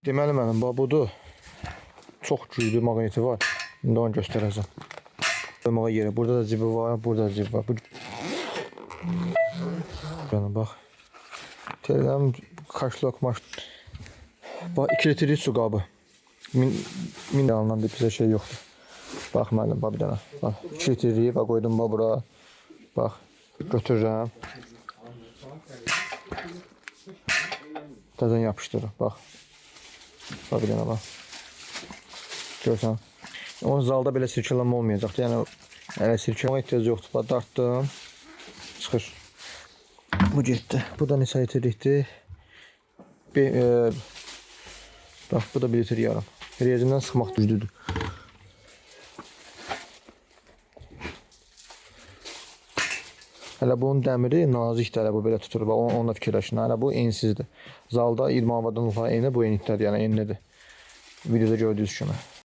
Deməli mənim budur. Çox güclü maqniti var. İndi onu göstərəcəm. Qoymağa yeri. Burada da cibi var, burada da cibi var. Yəni bax. Teləm kaşlok maş. Bax 2 litrlik su qabı. Min alınan da bizə şey yoxdur. Bax mənim bax bir dənə. Bax 2 litrlik bax qoydum bax bura. Bax götürürəm. Təzən yapışdırır. Bax. Bax bir dənə bax. Görsən. Onun zalda belə sirkələnmə olmayacaqdı. Yəni elə sirkələnmə ehtiyac yoxdur. Bax dartdım. Çıxır. Bu getdi. Bu da neçə litrlikdir? Bax bu da 1 litr yarım. Rezimdən sıxmaq düzdüdür. Hələ bunun dəmiri nazikdir, hələ bu belə tutur. Onunla fikirləşin. Hələ bu ensizdir. Zalda 20 avadanlıqla eyni, bu enlikdədir, yəni enlidir. Videoda gördüyünüz kimi.